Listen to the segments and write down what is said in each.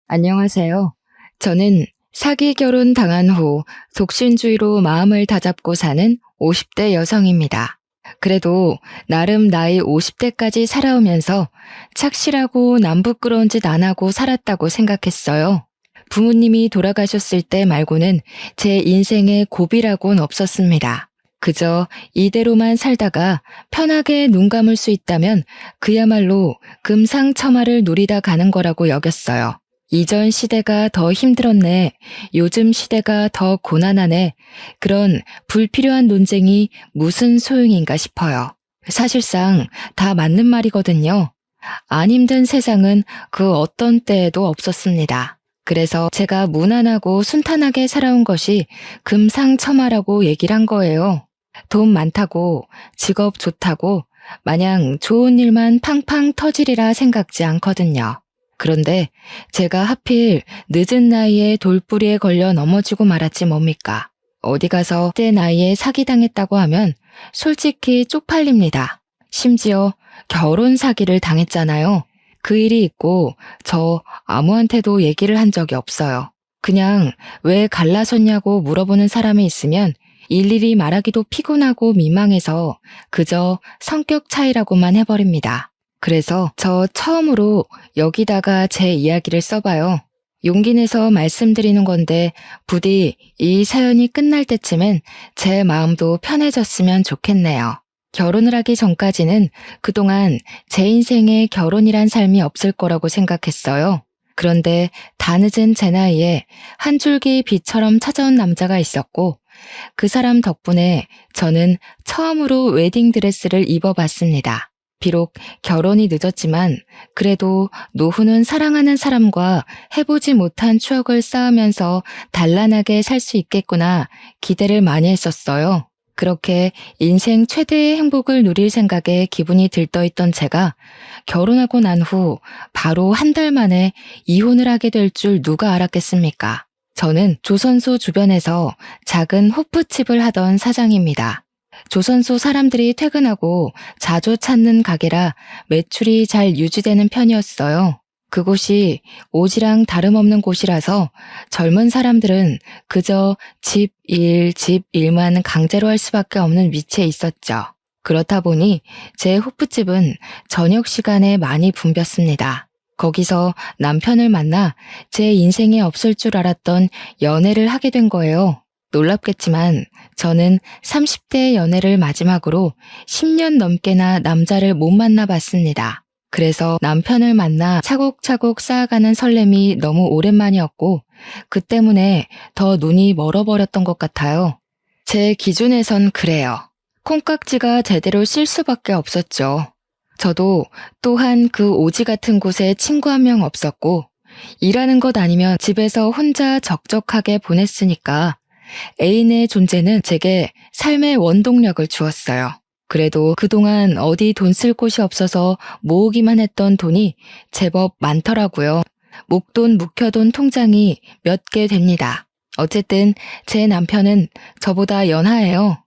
안녕하세요. 저는 사기 결혼 당한 후 독신주의로 마음을 다잡고 사는 50대 여성입니다. 그래도 나름 나이 50대까지 살아오면서 착실하고 남부끄러운 짓 안 하고 살았다고 생각했어요. 부모님이 돌아가셨을 때 말고는 제 인생에 고비라고는 없었습니다. 그저 이대로만 살다가 편하게 눈 감을 수 있다면 그야말로 금상첨화를 누리다 가는 거라고 여겼어요. 이전 시대가 더 힘들었네. 요즘 시대가 더 고난하네. 그런 불필요한 논쟁이 무슨 소용인가 싶어요. 사실상 다 맞는 말이거든요. 안 힘든 세상은 그 어떤 때에도 없었습니다. 그래서 제가 무난하고 순탄하게 살아온 것이 금상첨화라고 얘기를 한 거예요. 돈 많다고, 직업 좋다고, 마냥 좋은 일만 팡팡 터지리라 생각지 않거든요. 그런데 제가 하필 늦은 나이에 돌부리에 걸려 넘어지고 말았지 뭡니까? 어디 가서 그때 나이에 사기당했다고 하면 솔직히 쪽팔립니다. 심지어 결혼 사기를 당했잖아요. 그 일이 있고 저 아무한테도 얘기를 한 적이 없어요. 그냥 왜 갈라섰냐고 물어보는 사람이 있으면 일일이 말하기도 피곤하고 민망해서 그저 성격 차이라고만 해버립니다. 그래서 저 처음으로 여기다가 제 이야기를 써봐요. 용기 내서 말씀드리는 건데 부디 이 사연이 끝날 때쯤엔 제 마음도 편해졌으면 좋겠네요. 결혼을 하기 전까지는 그동안 제 인생에 결혼이란 삶이 없을 거라고 생각했어요. 그런데 다 늦은 제 나이에 한 줄기 빛처럼 찾아온 남자가 있었고 그 사람 덕분에 저는 처음으로 웨딩드레스를 입어봤습니다. 비록 결혼이 늦었지만 그래도 노후는 사랑하는 사람과 해보지 못한 추억을 쌓으면서 단란하게 살 수 있겠구나 기대를 많이 했었어요. 그렇게 인생 최대의 행복을 누릴 생각에 기분이 들떠있던 제가 결혼하고 난 후 바로 한 달 만에 이혼을 하게 될 줄 누가 알았겠습니까? 저는 조선소 주변에서 작은 호프집을 하던 사장입니다. 조선소 사람들이 퇴근하고 자주 찾는 가게라 매출이 잘 유지되는 편이었어요. 그곳이 오지랑 다름없는 곳이라서 젊은 사람들은 그저 집 일만 강제로 할 수밖에 없는 위치에 있었죠. 그렇다 보니 제 호프집은 저녁 시간에 많이 붐볐습니다. 거기서 남편을 만나 제 인생에 없을 줄 알았던 연애를 하게 된 거예요. 놀랍겠지만 저는 30대 연애를 마지막으로 10년 넘게나 남자를 못 만나봤습니다. 그래서 남편을 만나 차곡차곡 쌓아가는 설렘이 너무 오랜만이었고 그 때문에 더 눈이 멀어버렸던 것 같아요. 제 기준에선 그래요. 콩깍지가 제대로 실 수밖에 없었죠. 저도 또한 그 오지 같은 곳에 친구 한 명 없었고 일하는 것 아니면 집에서 혼자 적적하게 보냈으니까 애인의 존재는 제게 삶의 원동력을 주었어요. 그래도 그동안 어디 돈 쓸 곳이 없어서 모으기만 했던 돈이 제법 많더라고요. 목돈 묵혀둔 통장이 몇 개 됩니다. 어쨌든 제 남편은 저보다 연하예요.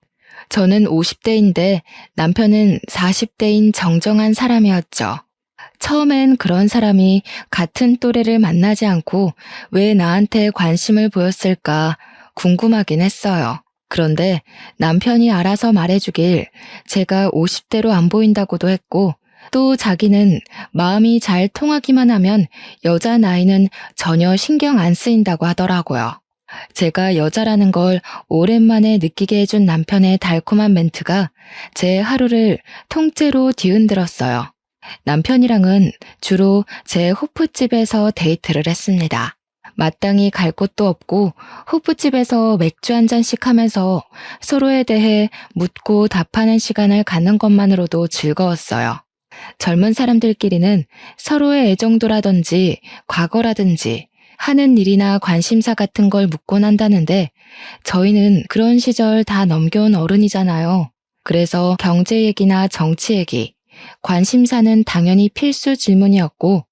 저는 50대인데 남편은 40대인 정정한 사람이었죠. 처음엔 그런 사람이 같은 또래를 만나지 않고 왜 나한테 관심을 보였을까 궁금하긴 했어요. 그런데 남편이 알아서 말해주길 제가 50대로 안 보인다고도 했고 또 자기는 마음이 잘 통하기만 하면 여자 나이는 전혀 신경 안 쓰인다고 하더라고요. 제가 여자라는 걸 오랜만에 느끼게 해준 남편의 달콤한 멘트가 제 하루를 통째로 뒤흔들었어요. 남편이랑은 주로 제 호프집에서 데이트를 했습니다. 마땅히 갈 곳도 없고 호프집에서 맥주 한 잔씩 하면서 서로에 대해 묻고 답하는 시간을 갖는 것만으로도 즐거웠어요. 젊은 사람들끼리는 서로의 애정도라든지 과거라든지 하는 일이나 관심사 같은 걸 묻곤 한다는데 저희는 그런 시절 다 넘겨온 어른이잖아요. 그래서 경제 얘기나 정치 얘기, 관심사는 당연히 필수 질문이었고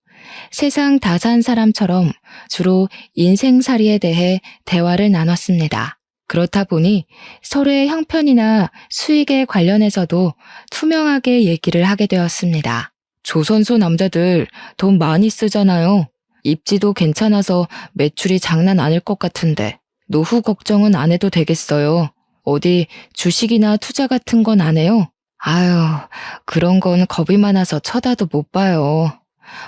세상 다 산 사람처럼 주로 인생살이에 대해 대화를 나눴습니다. 그렇다 보니 서로의 형편이나 수익에 관련해서도 투명하게 얘기를 하게 되었습니다. 조선소 남자들 돈 많이 쓰잖아요. 입지도 괜찮아서 매출이 장난 아닐 것 같은데 노후 걱정은 안 해도 되겠어요. 어디 주식이나 투자 같은 건 안 해요? 아유, 그런 건 겁이 많아서 쳐다도 못 봐요.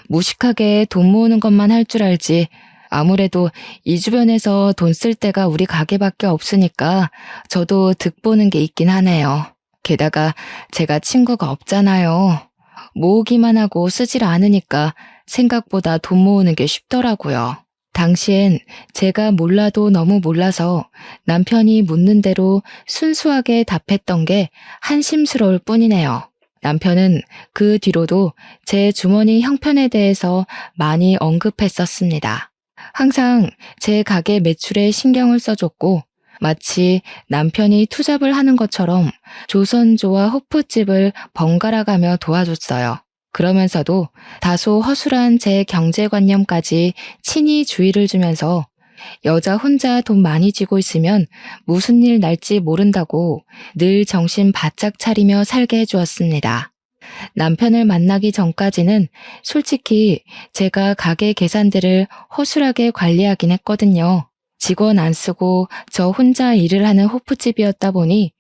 무식하게 돈 모으는 것만 할 줄 알지. 아무래도 이 주변에서 돈 쓸 데가 우리 가게밖에 없으니까 저도 득보는 게 있긴 하네요. 게다가 제가 친구가 없잖아요. 모으기만 하고 쓰질 않으니까 생각보다 돈 모으는 게 쉽더라고요. 당시엔 제가 몰라도 너무 몰라서 남편이 묻는 대로 순수하게 답했던 게 한심스러울 뿐이네요. 남편은 그 뒤로도 제 주머니 형편에 대해서 많이 언급했었습니다. 항상 제 가게 매출에 신경을 써줬고 마치 남편이 투잡을 하는 것처럼 조선조와 호프집을 번갈아 가며 도와줬어요. 그러면서도 다소 허술한 제 경제관념까지 친히 주의를 주면서 여자 혼자 돈 많이 쥐고 있으면 무슨 일 날지 모른다고 늘 정신 바짝 차리며 살게 해주었습니다. 남편을 만나기 전까지는 솔직히 제가 가게 계산들을 허술하게 관리하긴 했거든요. 직원 안 쓰고 저 혼자 일을 하는 호프집이었다 보니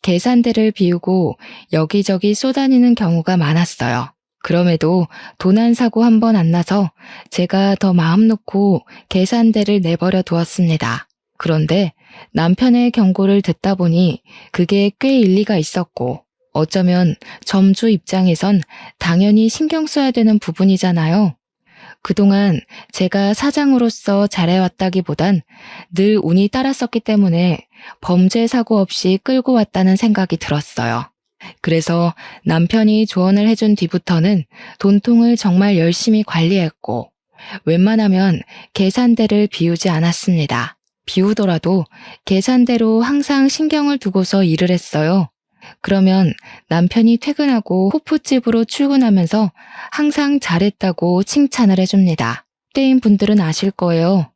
계산대를 비우고 여기저기 쏘다니는 경우가 많았어요. 그럼에도 돈 한 사고 한 번 안 나서 제가 더 마음 놓고 계산대를 내버려 두었습니다. 그런데 남편의 경고를 듣다 보니 그게 꽤 일리가 있었고 어쩌면 점주 입장에선 당연히 신경 써야 되는 부분이잖아요. 그동안 제가 사장으로서 잘해왔다기보단 늘 운이 따랐었기 때문에 범죄 사고 없이 끌고 왔다는 생각이 들었어요. 그래서 남편이 조언을 해준 뒤부터는 돈통을 정말 열심히 관리했고 웬만하면 계산대를 비우지 않았습니다. 비우더라도 계산대로 항상 신경을 두고서 일을 했어요. 그러면 남편이 퇴근하고 호프집으로 출근하면서 항상 잘했다고 칭찬을 해줍니다. 때인 분들은 아실 거예요.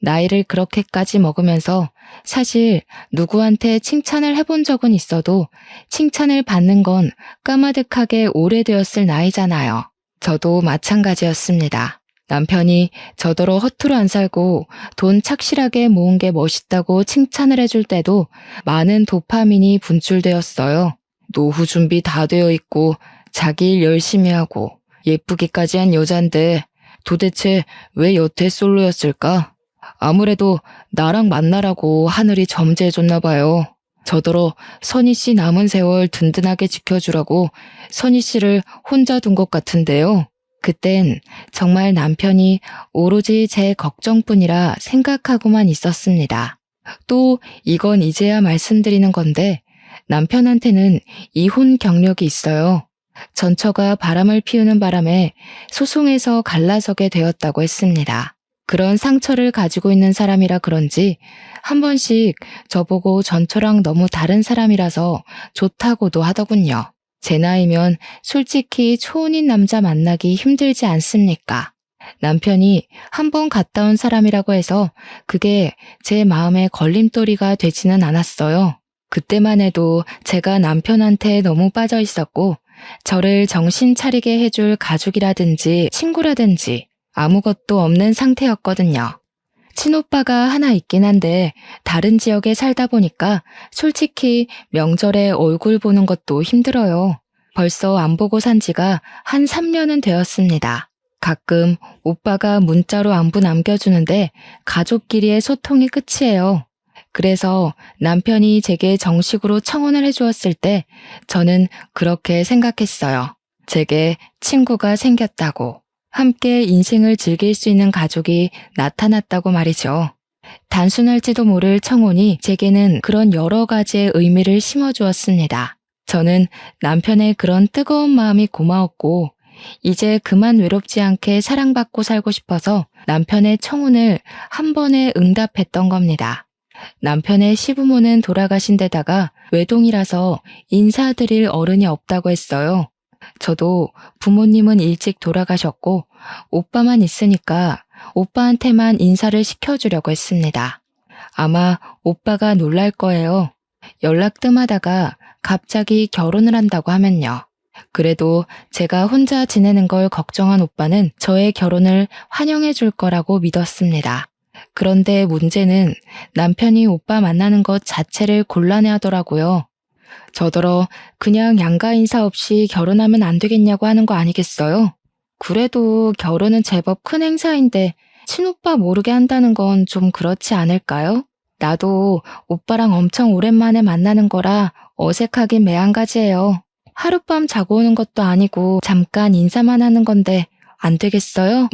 나이를 그렇게까지 먹으면서 사실 누구한테 칭찬을 해본 적은 있어도 칭찬을 받는 건 까마득하게 오래되었을 나이잖아요. 저도 마찬가지였습니다. 남편이 저더러 허투루 안 살고 돈 착실하게 모은 게 멋있다고 칭찬을 해줄 때도 많은 도파민이 분출되었어요. 노후 준비 다 되어 있고 자기 일 열심히 하고 예쁘기까지 한 여잔데 도대체 왜 여태 솔로였을까? 아무래도 나랑 만나라고 하늘이 점지해줬나 봐요. 저더러 선희 씨 남은 세월 든든하게 지켜주라고 선희 씨를 혼자 둔 것 같은데요. 그땐 정말 남편이 오로지 제 걱정뿐이라 생각하고만 있었습니다. 또 이건 이제야 말씀드리는 건데 남편한테는 이혼 경력이 있어요. 전처가 바람을 피우는 바람에 소송에서 갈라서게 되었다고 했습니다. 그런 상처를 가지고 있는 사람이라 그런지 한 번씩 저보고 전처랑 너무 다른 사람이라서 좋다고도 하더군요. 제 나이면 솔직히 초혼인 남자 만나기 힘들지 않습니까? 남편이 한 번 갔다 온 사람이라고 해서 그게 제 마음에 걸림돌이가 되지는 않았어요. 그때만 해도 제가 남편한테 너무 빠져 있었고 저를 정신 차리게 해줄 가족이라든지 친구라든지 아무것도 없는 상태였거든요. 친오빠가 하나 있긴 한데 다른 지역에 살다 보니까 솔직히 명절에 얼굴 보는 것도 힘들어요. 벌써 안 보고 산 지가 한 3년은 되었습니다. 가끔 오빠가 문자로 안부 남겨주는데 가족끼리의 소통이 끝이에요. 그래서 남편이 제게 정식으로 청혼을 해주었을 때 저는 그렇게 생각했어요. 제게 친구가 생겼다고. 함께 인생을 즐길 수 있는 가족이 나타났다고 말이죠. 단순할지도 모를 청혼이 제게는 그런 여러 가지의 의미를 심어주었습니다. 저는 남편의 그런 뜨거운 마음이 고마웠고 이제 그만 외롭지 않게 사랑받고 살고 싶어서 남편의 청혼을 한 번에 응답했던 겁니다. 남편의 시부모는 돌아가신 데다가 외동이라서 인사드릴 어른이 없다고 했어요. 저도 부모님은 일찍 돌아가셨고 오빠만 있으니까 오빠한테만 인사를 시켜주려고 했습니다. 아마 오빠가 놀랄 거예요. 연락 뜸하다가 갑자기 결혼을 한다고 하면요. 그래도 제가 혼자 지내는 걸 걱정한 오빠는 저의 결혼을 환영해 줄 거라고 믿었습니다. 그런데 문제는 남편이 오빠 만나는 것 자체를 곤란해 하더라고요. 저더러 그냥 양가 인사 없이 결혼하면 안 되겠냐고 하는 거 아니겠어요? 그래도 결혼은 제법 큰 행사인데 친오빠 모르게 한다는 건 좀 그렇지 않을까요? 나도 오빠랑 엄청 오랜만에 만나는 거라 어색하긴 매한가지예요. 하룻밤 자고 오는 것도 아니고 잠깐 인사만 하는 건데 안 되겠어요?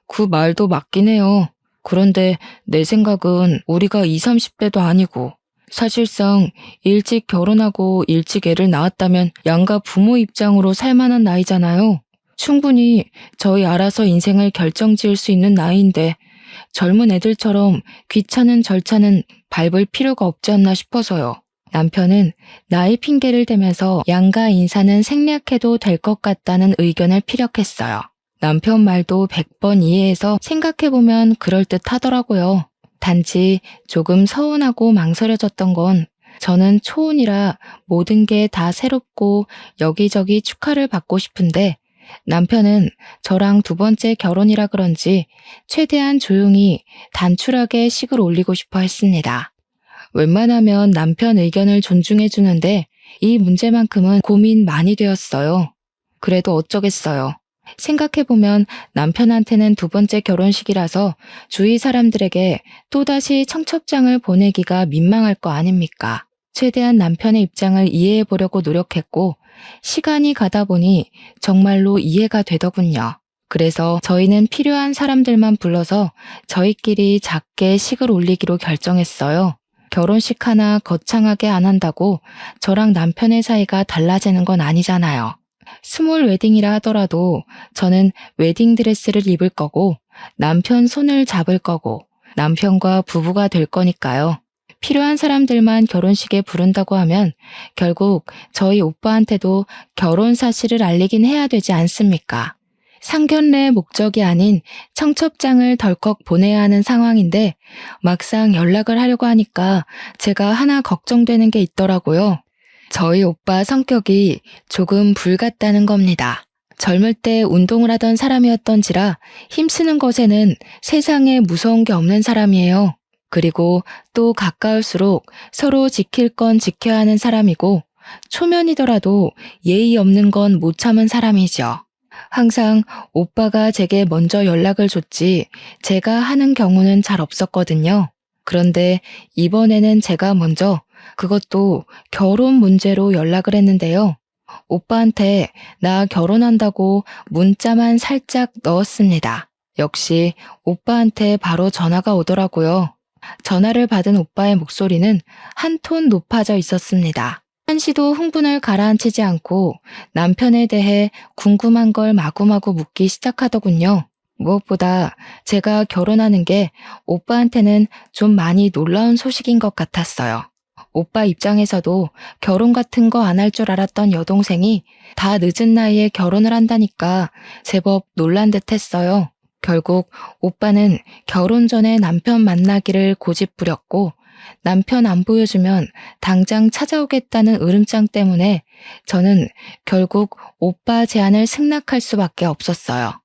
그 말도 맞긴 해요. 그런데 내 생각은 우리가 20, 30대도 아니고 사실상 일찍 결혼하고 일찍 애를 낳았다면 양가 부모 입장으로 살만한 나이잖아요. 충분히 저희 알아서 인생을 결정지을 수 있는 나이인데 젊은 애들처럼 귀찮은 절차는 밟을 필요가 없지 않나 싶어서요. 남편은 나이 핑계를 대면서 양가 인사는 생략해도 될 것 같다는 의견을 피력했어요. 남편 말도 100번 이해해서 생각해보면 그럴듯하더라고요. 단지 조금 서운하고 망설여졌던 건 저는 초혼이라 모든 게 다 새롭고 여기저기 축하를 받고 싶은데 남편은 저랑 두 번째 결혼이라 그런지 최대한 조용히 단출하게 식을 올리고 싶어 했습니다. 웬만하면 남편 의견을 존중해 주는데 이 문제만큼은 고민 많이 되었어요. 그래도 어쩌겠어요. 생각해보면 남편한테는 두 번째 결혼식이라서 주위 사람들에게 또다시 청첩장을 보내기가 민망할 거 아닙니까? 최대한 남편의 입장을 이해해 보려고 노력했고 시간이 가다 보니 정말로 이해가 되더군요. 그래서 저희는 필요한 사람들만 불러서 저희끼리 작게 식을 올리기로 결정했어요. 결혼식 하나 거창하게 안 한다고 저랑 남편의 사이가 달라지는 건 아니잖아요. 스몰 웨딩이라 하더라도 저는 웨딩드레스를 입을 거고 남편 손을 잡을 거고 남편과 부부가 될 거니까요. 필요한 사람들만 결혼식에 부른다고 하면 결국 저희 오빠한테도 결혼 사실을 알리긴 해야 되지 않습니까? 상견례의 목적이 아닌 청첩장을 덜컥 보내야 하는 상황인데 막상 연락을 하려고 하니까 제가 하나 걱정되는 게 있더라고요. 저희 오빠 성격이 조금 불같다는 겁니다. 젊을 때 운동을 하던 사람이었던지라 힘쓰는 것에는 세상에 무서운 게 없는 사람이에요. 그리고 또 가까울수록 서로 지킬 건 지켜야 하는 사람이고 초면이더라도 예의 없는 건 못 참은 사람이죠. 항상 오빠가 제게 먼저 연락을 줬지 제가 하는 경우는 잘 없었거든요. 그런데 이번에는 제가 먼저 그것도 결혼 문제로 연락을 했는데요. 오빠한테 나 결혼한다고 문자만 살짝 넣었습니다. 역시 오빠한테 바로 전화가 오더라고요. 전화를 받은 오빠의 목소리는 한 톤 높아져 있었습니다. 한시도 흥분을 가라앉히지 않고 남편에 대해 궁금한 걸 마구마구 묻기 시작하더군요. 무엇보다 제가 결혼하는 게 오빠한테는 좀 많이 놀라운 소식인 것 같았어요. 오빠 입장에서도 결혼 같은 거 안 할 줄 알았던 여동생이 다 늦은 나이에 결혼을 한다니까 제법 놀란 듯 했어요. 결국 오빠는 결혼 전에 남편 만나기를 고집부렸고 남편 안 보여주면 당장 찾아오겠다는 으름장 때문에 저는 결국 오빠 제안을 승낙할 수밖에 없었어요.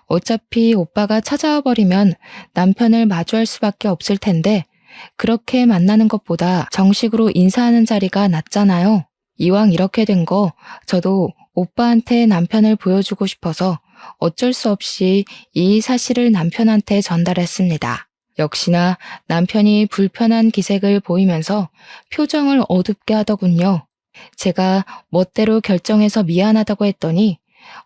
어차피 오빠가 찾아와 버리면 남편을 마주할 수밖에 없을 텐데 그렇게 만나는 것보다 정식으로 인사하는 자리가 낫잖아요. 이왕 이렇게 된 거 저도 오빠한테 남편을 보여주고 싶어서 어쩔 수 없이 이 사실을 남편한테 전달했습니다. 역시나 남편이 불편한 기색을 보이면서 표정을 어둡게 하더군요. 제가 멋대로 결정해서 미안하다고 했더니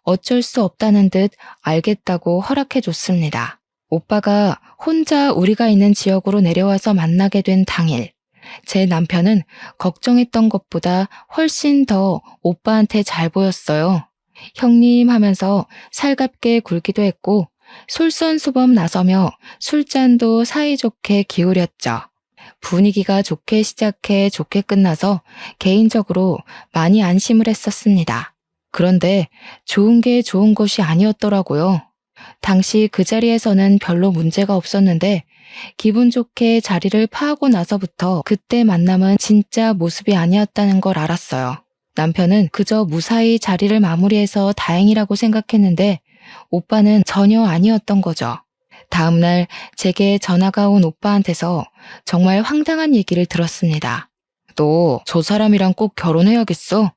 어쩔 수 없다는 듯 알겠다고 허락해 줬습니다. 오빠가 혼자 우리가 있는 지역으로 내려와서 만나게 된 당일, 제 남편은 걱정했던 것보다 훨씬 더 오빠한테 잘 보였어요. 형님 하면서 살갑게 굴기도 했고 솔선수범 나서며 술잔도 사이좋게 기울였죠. 분위기가 좋게 시작해 좋게 끝나서 개인적으로 많이 안심을 했었습니다. 그런데 좋은 게 좋은 것이 아니었더라고요. 당시 그 자리에서는 별로 문제가 없었는데 기분 좋게 자리를 파하고 나서부터 그때 만남은 진짜 모습이 아니었다는 걸 알았어요. 남편은 그저 무사히 자리를 마무리해서 다행이라고 생각했는데 오빠는 전혀 아니었던 거죠. 다음날 제게 전화가 온 오빠한테서 정말 황당한 얘기를 들었습니다. 너 저 사람이랑 꼭 결혼해야겠어?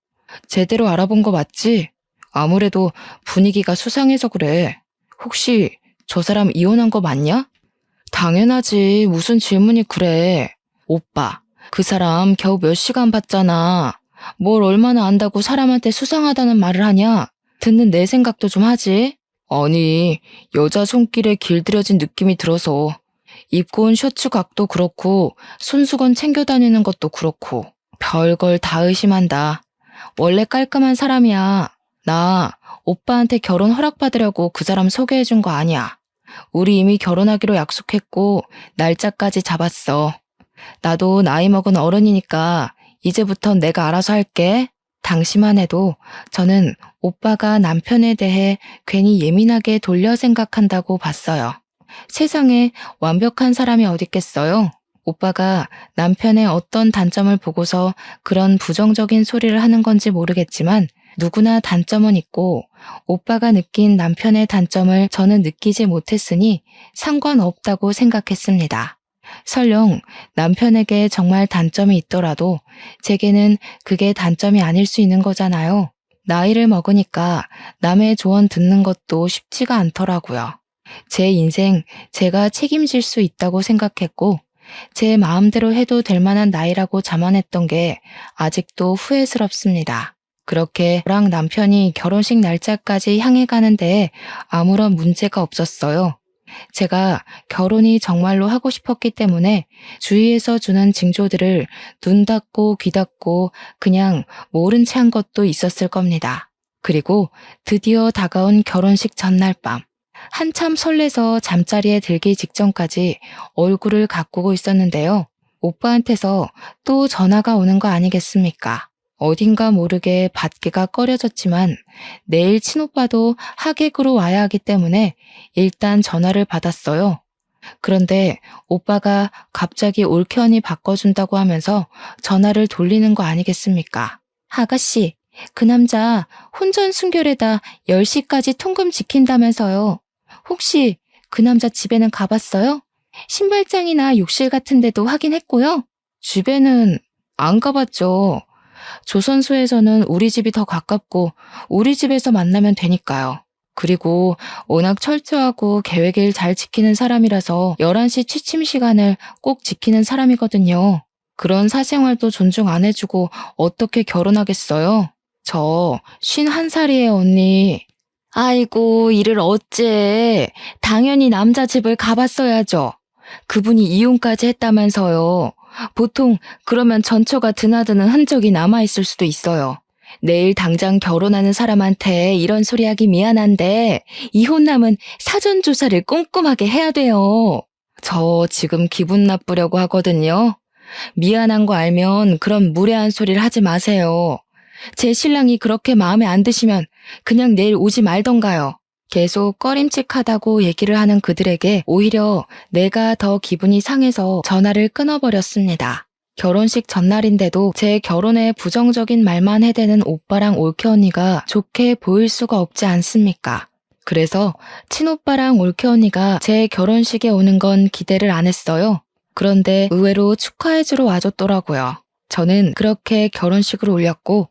제대로 알아본 거 맞지? 아무래도 분위기가 수상해서 그래. 혹시 저 사람 이혼한 거 맞냐? 당연하지. 무슨 질문이 그래. 오빠, 그 사람 겨우 몇 시간 봤잖아. 뭘 얼마나 안다고 사람한테 수상하다는 말을 하냐? 듣는 내 생각도 좀 하지. 아니, 여자 손길에 길들여진 느낌이 들어서 입고 온 셔츠 각도 그렇고 손수건 챙겨 다니는 것도 그렇고 별걸 다 의심한다. 원래 깔끔한 사람이야. 나 오빠한테 결혼 허락받으려고 그 사람 소개해준 거 아니야. 우리 이미 결혼하기로 약속했고 날짜까지 잡았어. 나도 나이 먹은 어른이니까 이제부턴 내가 알아서 할게. 당시만 해도 저는 오빠가 남편에 대해 괜히 예민하게 돌려 생각한다고 봤어요. 세상에 완벽한 사람이 어딨겠어요? 오빠가 남편의 어떤 단점을 보고서 그런 부정적인 소리를 하는 건지 모르겠지만 누구나 단점은 있고 오빠가 느낀 남편의 단점을 저는 느끼지 못했으니 상관없다고 생각했습니다. 설령 남편에게 정말 단점이 있더라도 제게는 그게 단점이 아닐 수 있는 거잖아요. 나이를 먹으니까 남의 조언 듣는 것도 쉽지가 않더라고요. 제 인생 제가 책임질 수 있다고 생각했고 제 마음대로 해도 될 만한 나이라고 자만했던 게 아직도 후회스럽습니다. 그렇게 저랑 남편이 결혼식 날짜까지 향해 가는데 아무런 문제가 없었어요. 제가 결혼이 정말로 하고 싶었기 때문에 주위에서 주는 징조들을 눈 닫고 귀 닫고 그냥 모른 채 한 것도 있었을 겁니다. 그리고 드디어 다가온 결혼식 전날 밤. 한참 설레서 잠자리에 들기 직전까지 얼굴을 가꾸고 있었는데요. 오빠한테서 또 전화가 오는 거 아니겠습니까? 어딘가 모르게 받기가 꺼려졌지만 내일 친오빠도 하객으로 와야 하기 때문에 일단 전화를 받았어요. 그런데 오빠가 갑자기 올케언니 바꿔준다고 하면서 전화를 돌리는 거 아니겠습니까? 아가씨, 그 남자 혼전 순결에다 10시까지 통금 지킨다면서요. 혹시 그 남자 집에는 가봤어요? 신발장이나 욕실 같은 데도 확인했고요. 집에는 안 가봤죠. 조선소에서는 우리 집이 더 가깝고 우리 집에서 만나면 되니까요. 그리고 워낙 철저하고 계획을 잘 지키는 사람이라서 11시 취침 시간을 꼭 지키는 사람이거든요. 그런 사생활도 존중 안 해주고 어떻게 결혼하겠어요? 저 51살이에요, 언니. 아이고, 이를 어째. 당연히 남자 집을 가봤어야죠. 그분이 이혼까지 했다면서요. 보통 그러면 전처가 드나드는 흔적이 남아있을 수도 있어요. 내일 당장 결혼하는 사람한테 이런 소리 하기 미안한데 이혼남은 사전조사를 꼼꼼하게 해야 돼요. 저 지금 기분 나쁘려고 하거든요. 미안한 거 알면 그런 무례한 소리를 하지 마세요. 제 신랑이 그렇게 마음에 안 드시면 그냥 내일 오지 말던가요. 계속 꺼림칙하다고 얘기를 하는 그들에게 오히려 내가 더 기분이 상해서 전화를 끊어버렸습니다. 결혼식 전날인데도 제 결혼에 부정적인 말만 해대는 오빠랑 올케 언니가 좋게 보일 수가 없지 않습니까? 그래서 친오빠랑 올케 언니가 제 결혼식에 오는 건 기대를 안 했어요. 그런데 의외로 축하해주러 와줬더라고요. 저는 그렇게 결혼식을 올렸고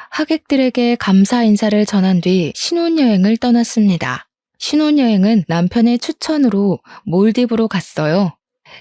하객들에게 감사 인사를 전한 뒤 신혼여행을 떠났습니다. 신혼여행은 남편의 추천으로 몰디브로 갔어요.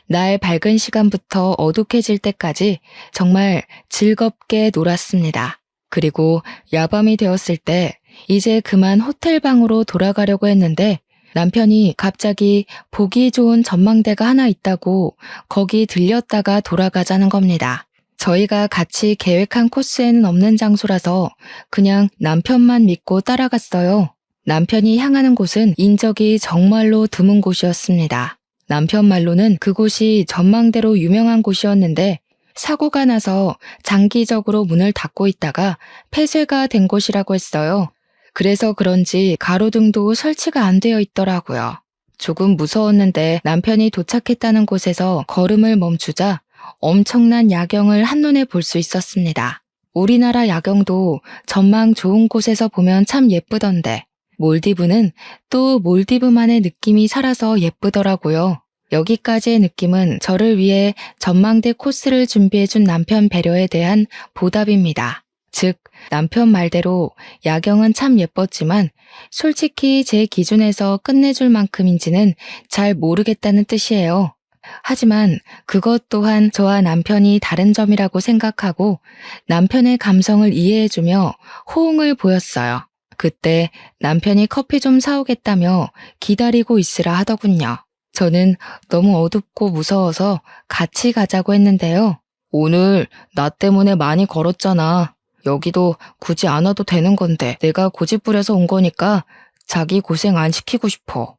날 밝은 시간부터 어둑해질 때까지 정말 즐겁게 놀았습니다. 그리고 야밤이 되었을 때 이제 그만 호텔방으로 돌아가려고 했는데 남편이 갑자기 보기 좋은 전망대가 하나 있다고 거기 들렸다가 돌아가자는 겁니다. 저희가 같이 계획한 코스에는 없는 장소라서 그냥 남편만 믿고 따라갔어요. 남편이 향하는 곳은 인적이 정말로 드문 곳이었습니다. 남편 말로는 그곳이 전망대로 유명한 곳이었는데 사고가 나서 장기적으로 문을 닫고 있다가 폐쇄가 된 곳이라고 했어요. 그래서 그런지 가로등도 설치가 안 되어 있더라고요. 조금 무서웠는데 남편이 도착했다는 곳에서 걸음을 멈추자 엄청난 야경을 한눈에 볼 수 있었습니다. 우리나라 야경도 전망 좋은 곳에서 보면 참 예쁘던데 몰디브는 또 몰디브만의 느낌이 살아서 예쁘더라고요. 여기까지의 느낌은 저를 위해 전망대 코스를 준비해준 남편 배려에 대한 보답입니다. 즉, 남편 말대로 야경은 참 예뻤지만 솔직히 제 기준에서 끝내줄 만큼인지는 잘 모르겠다는 뜻이에요. 하지만 그것 또한 저와 남편이 다른 점이라고 생각하고 남편의 감성을 이해해주며 호응을 보였어요. 그때 남편이 커피 좀 사오겠다며 기다리고 있으라 하더군요. 저는 너무 어둡고 무서워서 같이 가자고 했는데요. 오늘 나 때문에 많이 걸었잖아. 여기도 굳이 안 와도 되는 건데 내가 고집부려서 온 거니까 자기 고생 안 시키고 싶어.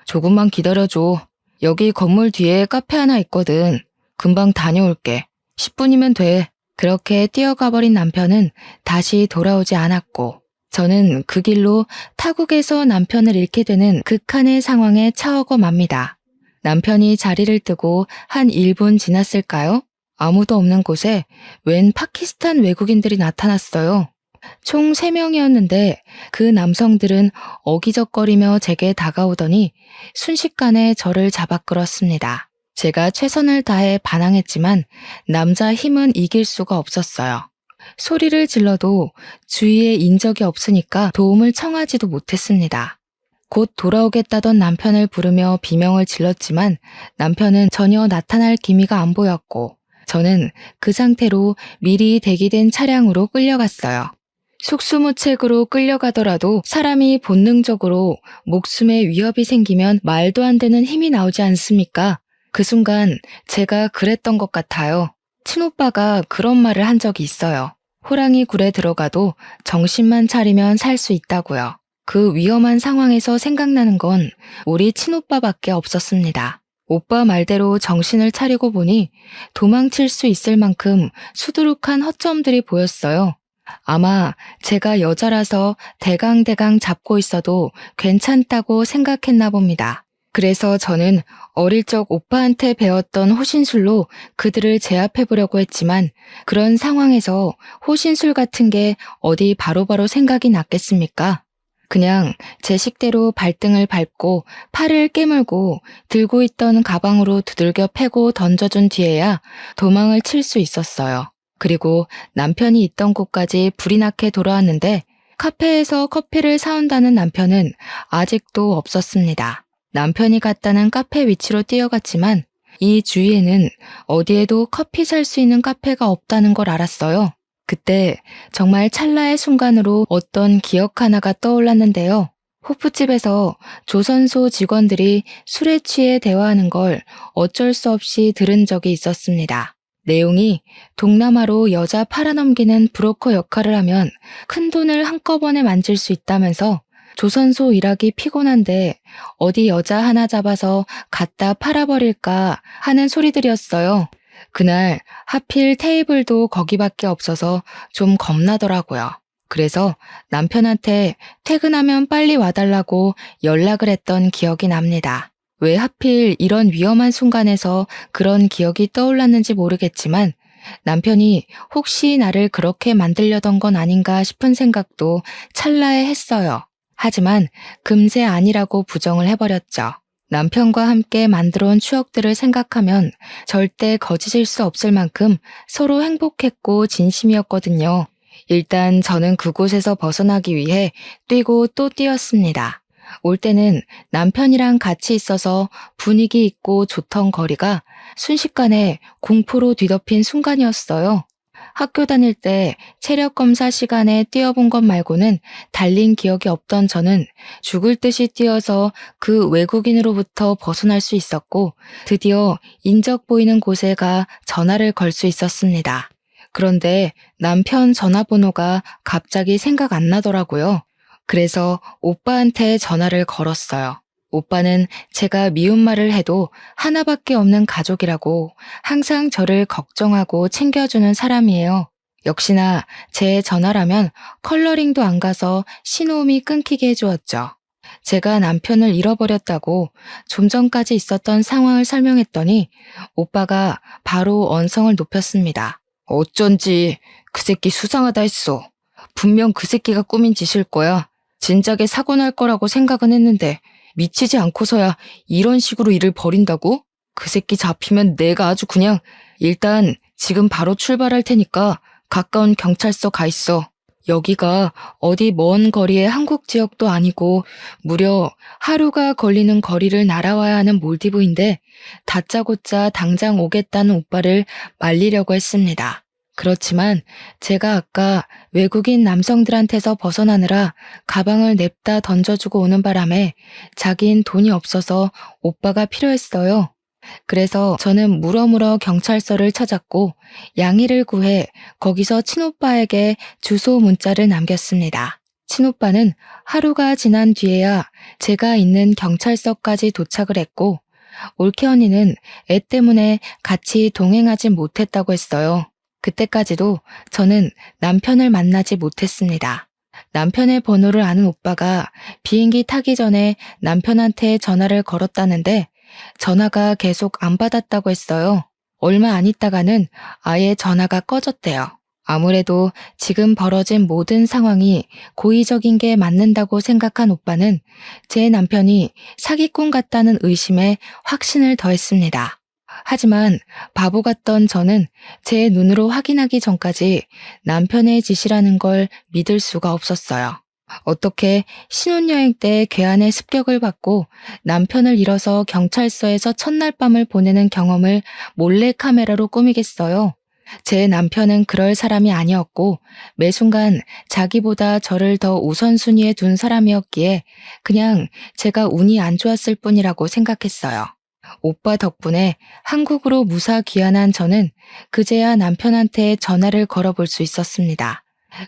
조금만 기다려줘. 여기 건물 뒤에 카페 하나 있거든. 금방 다녀올게. 10분이면 돼. 그렇게 뛰어가 버린 남편은 다시 돌아오지 않았고 저는 그 길로 타국에서 남편을 잃게 되는 극한의 상황에 처하고 맙니다. 남편이 자리를 뜨고 한 1분 지났을까요? 아무도 없는 곳에 웬 파키스탄 외국인들이 나타났어요. 총 3명이었는데 그 남성들은 어기적거리며 제게 다가오더니 순식간에 저를 잡아 끌었습니다. 제가 최선을 다해 반항했지만 남자 힘은 이길 수가 없었어요. 소리를 질러도 주위에 인적이 없으니까 도움을 청하지도 못했습니다. 곧 돌아오겠다던 남편을 부르며 비명을 질렀지만 남편은 전혀 나타날 기미가 안 보였고 저는 그 상태로 미리 대기된 차량으로 끌려갔어요. 속수무책으로 끌려가더라도 사람이 본능적으로 목숨에 위협이 생기면 말도 안 되는 힘이 나오지 않습니까? 그 순간 제가 그랬던 것 같아요. 친오빠가 그런 말을 한 적이 있어요. 호랑이 굴에 들어가도 정신만 차리면 살 수 있다고요. 그 위험한 상황에서 생각나는 건 우리 친오빠밖에 없었습니다. 오빠 말대로 정신을 차리고 보니 도망칠 수 있을 만큼 수두룩한 허점들이 보였어요. 아마 제가 여자라서 대강대강 잡고 있어도 괜찮다고 생각했나 봅니다. 그래서 저는 어릴 적 오빠한테 배웠던 호신술로 그들을 제압해보려고 했지만 그런 상황에서 호신술 같은 게 어디 바로바로 생각이 났겠습니까? 그냥 제 식대로 발등을 밟고 팔을 깨물고 들고 있던 가방으로 두들겨 패고 던져준 뒤에야 도망을 칠 수 있었어요. 그리고 남편이 있던 곳까지 불이 나게 돌아왔는데 카페에서 커피를 사온다는 남편은 아직도 없었습니다. 남편이 갔다는 카페 위치로 뛰어갔지만 이 주위에는 어디에도 커피 살 수 있는 카페가 없다는 걸 알았어요. 그때 정말 찰나의 순간으로 어떤 기억 하나가 떠올랐는데요. 호프집에서 조선소 직원들이 술에 취해 대화하는 걸 어쩔 수 없이 들은 적이 있었습니다. 내용이 동남아로 여자 팔아넘기는 브로커 역할을 하면 큰 돈을 한꺼번에 만질 수 있다면서 조선소 일하기 피곤한데 어디 여자 하나 잡아서 갖다 팔아버릴까 하는 소리들이었어요. 그날 하필 테이블도 거기밖에 없어서 좀 겁나더라고요. 그래서 남편한테 퇴근하면 빨리 와달라고 연락을 했던 기억이 납니다. 왜 하필 이런 위험한 순간에서 그런 기억이 떠올랐는지 모르겠지만 남편이 혹시 나를 그렇게 만들려던 건 아닌가 싶은 생각도 찰나에 했어요. 하지만 금세 아니라고 부정을 해버렸죠. 남편과 함께 만들어온 추억들을 생각하면 절대 거짓일 수 없을 만큼 서로 행복했고 진심이었거든요. 일단 저는 그곳에서 벗어나기 위해 뛰고 또 뛰었습니다. 올 때는 남편이랑 같이 있어서 분위기 있고 좋던 거리가 순식간에 공포로 뒤덮인 순간이었어요. 학교 다닐 때 체력 검사 시간에 뛰어본 것 말고는 달린 기억이 없던 저는 죽을 듯이 뛰어서 그 외국인으로부터 벗어날 수 있었고 드디어 인적 보이는 곳에 가 전화를 걸 수 있었습니다. 그런데 남편 전화번호가 갑자기 생각 안 나더라고요. 그래서 오빠한테 전화를 걸었어요. 오빠는 제가 미운 말을 해도 하나밖에 없는 가족이라고 항상 저를 걱정하고 챙겨주는 사람이에요. 역시나 제 전화라면 컬러링도 안 가서 신호음이 끊기게 해주었죠. 제가 남편을 잃어버렸다고 좀 전까지 있었던 상황을 설명했더니 오빠가 바로 언성을 높였습니다. 어쩐지 그 새끼 수상하다 했어. 분명 그 새끼가 꾸민 짓일 거야. 진작에 사고 날 거라고 생각은 했는데 미치지 않고서야 이런 식으로 일을 벌인다고? 그 새끼 잡히면 내가 아주 그냥 일단 지금 바로 출발할 테니까 가까운 경찰서 가 있어. 여기가 어디 먼 거리의 한국 지역도 아니고 무려 하루가 걸리는 거리를 날아와야 하는 몰디브인데 다짜고짜 당장 오겠다는 오빠를 말리려고 했습니다. 그렇지만 제가 아까 외국인 남성들한테서 벗어나느라 가방을 냅다 던져주고 오는 바람에 자긴 돈이 없어서 오빠가 필요했어요. 그래서 저는 물어물어 경찰서를 찾았고 양해를 구해 거기서 친오빠에게 주소 문자를 남겼습니다. 친오빠는 하루가 지난 뒤에야 제가 있는 경찰서까지 도착을 했고 올케 언니는 애 때문에 같이 동행하지 못했다고 했어요. 그때까지도 저는 남편을 만나지 못했습니다. 남편의 번호를 아는 오빠가 비행기 타기 전에 남편한테 전화를 걸었다는데 전화가 계속 안 받았다고 했어요. 얼마 안 있다가는 아예 전화가 꺼졌대요. 아무래도 지금 벌어진 모든 상황이 고의적인 게 맞는다고 생각한 오빠는 제 남편이 사기꾼 같다는 의심에 확신을 더했습니다. 하지만 바보 같던 저는 제 눈으로 확인하기 전까지 남편의 짓이라는 걸 믿을 수가 없었어요. 어떻게 신혼여행 때 괴한의 습격을 받고 남편을 잃어서 경찰서에서 첫날 밤을 보내는 경험을 몰래카메라로 꾸미겠어요? 제 남편은 그럴 사람이 아니었고 매 순간 자기보다 저를 더 우선순위에 둔 사람이었기에 그냥 제가 운이 안 좋았을 뿐이라고 생각했어요. 오빠 덕분에 한국으로 무사 귀환한 저는 그제야 남편한테 전화를 걸어볼 수 있었습니다.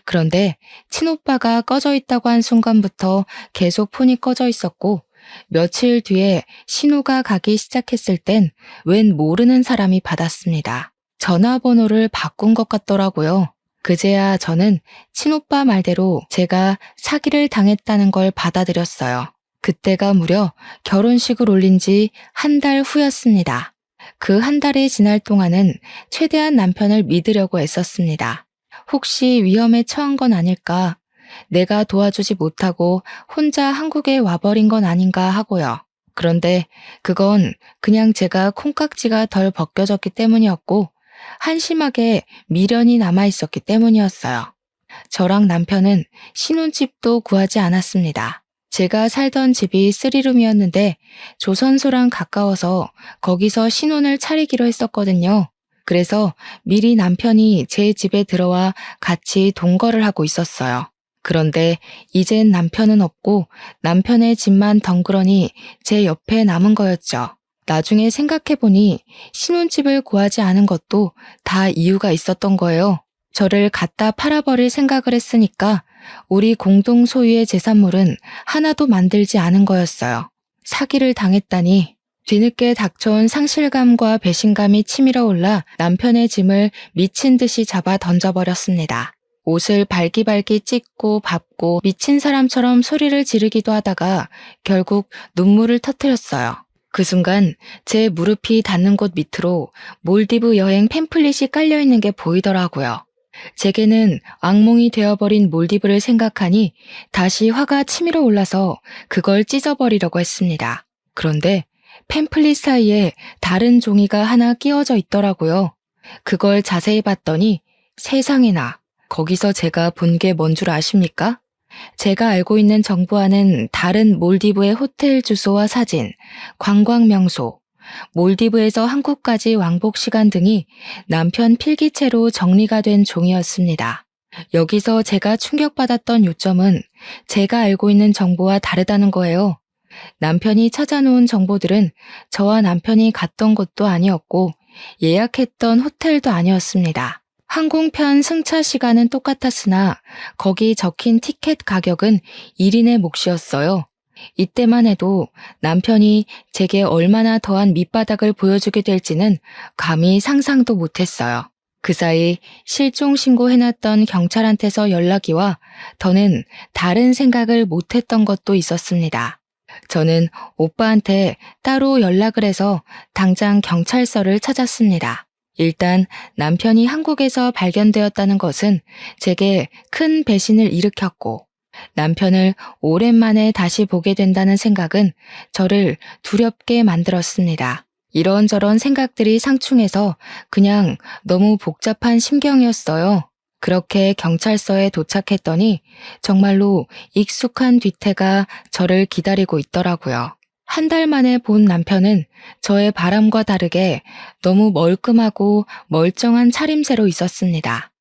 그런데 친오빠가 꺼져 있다고 한 순간부터 계속 폰이 꺼져 있었고 며칠 뒤에 신호가 가기 시작했을 땐 웬 모르는 사람이 받았습니다. 전화번호를 바꾼 것 같더라고요. 그제야 저는 친오빠 말대로 제가 사기를 당했다는 걸 받아들였어요. 그때가 무려 결혼식을 올린 지 한 달 후였습니다. 그 한 달이 지날 동안은 최대한 남편을 믿으려고 애썼습니다. 혹시 위험에 처한 건 아닐까? 내가 도와주지 못하고 혼자 한국에 와버린 건 아닌가 하고요. 그런데 그건 그냥 제가 콩깍지가 덜 벗겨졌기 때문이었고 한심하게 미련이 남아있었기 때문이었어요. 저랑 남편은 신혼집도 구하지 않았습니다. 제가 살던 집이 3룸이었는데 조선소랑 가까워서 거기서 신혼을 차리기로 했었거든요. 그래서 미리 남편이 제 집에 들어와 같이 동거를 하고 있었어요. 그런데 이젠 남편은 없고 남편의 집만 덩그러니 제 옆에 남은 거였죠. 나중에 생각해보니 신혼집을 구하지 않은 것도 다 이유가 있었던 거예요. 저를 갖다 팔아버릴 생각을 했으니까 우리 공동 소유의 재산물은 하나도 만들지 않은 거였어요. 사기를 당했다니. 뒤늦게 닥쳐온 상실감과 배신감이 치밀어 올라 남편의 짐을 미친 듯이 잡아 던져버렸습니다. 옷을 발기발기 찢고 밟고 미친 사람처럼 소리를 지르기도 하다가 결국 눈물을 터뜨렸어요. 그 순간 제 무릎이 닿는 곳 밑으로 몰디브 여행 팸플릿이 깔려있는 게 보이더라고요. 제게는 악몽이 되어버린 몰디브를 생각하니 다시 화가 치밀어 올라서 그걸 찢어버리려고 했습니다. 그런데 팸플릿 사이에 다른 종이가 하나 끼워져 있더라고요. 그걸 자세히 봤더니 세상에나 거기서 제가 본 게 뭔 줄 아십니까? 제가 알고 있는 정보와는 다른 몰디브의 호텔 주소와 사진, 관광 명소, 몰디브에서 한국까지 왕복 시간 등이 남편 필기체로 정리가 된 종이었습니다. 여기서 제가 충격받았던 요점은 제가 알고 있는 정보와 다르다는 거예요. 남편이 찾아놓은 정보들은 저와 남편이 갔던 곳도 아니었고 예약했던 호텔도 아니었습니다. 항공편 승차 시간은 똑같았으나 거기 적힌 티켓 가격은 1인의 몫이었어요. 이때만 해도 남편이 제게 얼마나 더한 밑바닥을 보여주게 될지는 감히 상상도 못했어요. 그 사이 실종 신고해놨던 경찰한테서 연락이 와 더는 다른 생각을 못했던 것도 있었습니다. 저는 오빠한테 따로 연락을 해서 당장 경찰서를 찾았습니다. 일단 남편이 한국에서 발견되었다는 것은 제게 큰 배신을 일으켰고, 남편을 오랜만에 다시 보게 된다는 생각은 저를 두렵게 만들었습니다. 이런저런 생각들이 상충해서 그냥 너무 복잡한 심경이었어요. 그렇게 경찰서에 도착했더니 정말로 익숙한 뒤태가 저를 기다리고 있더라고요. 한 달 만에 본 남편은 저의 바람과 다르게 너무 멀끔하고 멀쩡한 차림새로 있었습니다.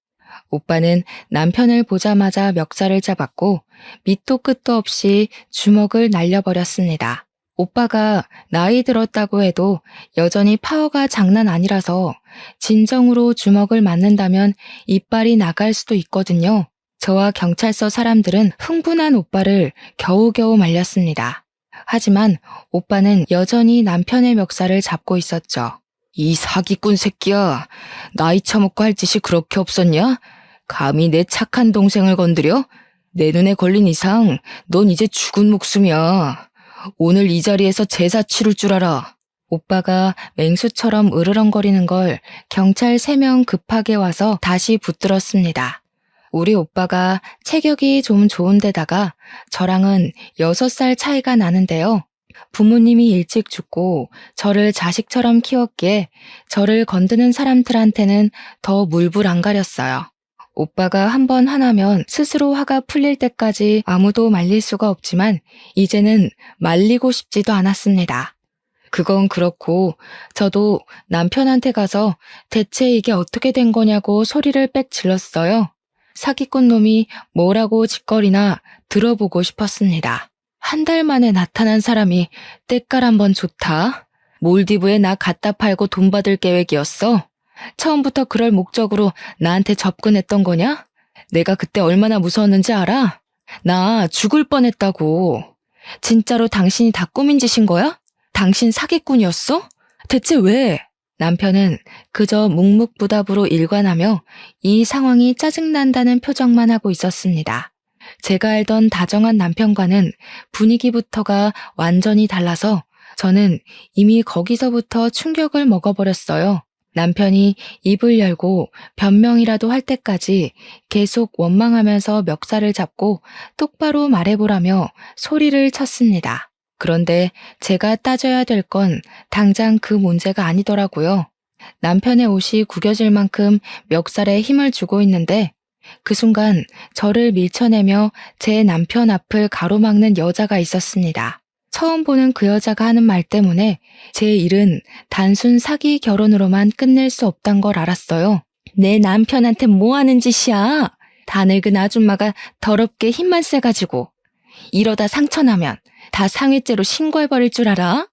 오빠는 남편을 보자마자 멱살을 잡았고 밑도 끝도 없이 주먹을 날려버렸습니다. 오빠가 나이 들었다고 해도 여전히 파워가 장난 아니라서 진정으로 주먹을 맞는다면 이빨이 나갈 수도 있거든요. 저와 경찰서 사람들은 흥분한 오빠를 겨우겨우 말렸습니다. 하지만 오빠는 여전히 남편의 멱살을 잡고 있었죠. 이 사기꾼 새끼야, 나이 처먹고 할 짓이 그렇게 없었냐? 감히 내 착한 동생을 건드려? 내 눈에 걸린 이상 넌 이제 죽은 목숨이야. 오늘 이 자리에서 제사 치를 줄 알아. 오빠가 맹수처럼 으르렁거리는 걸 경찰 3명 급하게 와서 다시 붙들었습니다. 우리 오빠가 체격이 좀 좋은데다가 저랑은 6살 차이가 나는데요. 부모님이 일찍 죽고 저를 자식처럼 키웠기에 저를 건드는 사람들한테는 더 물불 안 가렸어요. 오빠가 한번 화나면 스스로 화가 풀릴 때까지 아무도 말릴 수가 없지만 이제는 말리고 싶지도 않았습니다. 그건 그렇고 저도 남편한테 가서 대체 이게 어떻게 된 거냐고 소리를 빽 질렀어요. 사기꾼 놈이 뭐라고 짓거리나 들어보고 싶었습니다. 한 달 만에 나타난 사람이 때깔 한번 좋다. 몰디브에 나 갖다 팔고 돈 받을 계획이었어. 처음부터 그럴 목적으로 나한테 접근했던 거냐? 내가 그때 얼마나 무서웠는지 알아? 나 죽을 뻔했다고. 진짜로 당신이 다 꾸민 짓인 거야? 당신 사기꾼이었어? 대체 왜? 남편은 그저 묵묵부답으로 일관하며 이 상황이 짜증난다는 표정만 하고 있었습니다. 제가 알던 다정한 남편과는 분위기부터가 완전히 달라서 저는 이미 거기서부터 충격을 먹어버렸어요. 남편이 입을 열고 변명이라도 할 때까지 계속 원망하면서 멱살을 잡고 똑바로 말해보라며 소리를 쳤습니다. 그런데 제가 따져야 될 건 당장 그 문제가 아니더라고요. 남편의 옷이 구겨질 만큼 멱살에 힘을 주고 있는데 그 순간 저를 밀쳐내며 제 남편 앞을 가로막는 여자가 있었습니다. 처음 보는 그 여자가 하는 말 때문에 제 일은 단순 사기 결혼으로만 끝낼 수 없단 걸 알았어요. 내 남편한테 뭐 하는 짓이야? 다 늙은 아줌마가 더럽게 힘만 세가지고 이러다 상처나면 다 상해죄로 신고해버릴 줄 알아?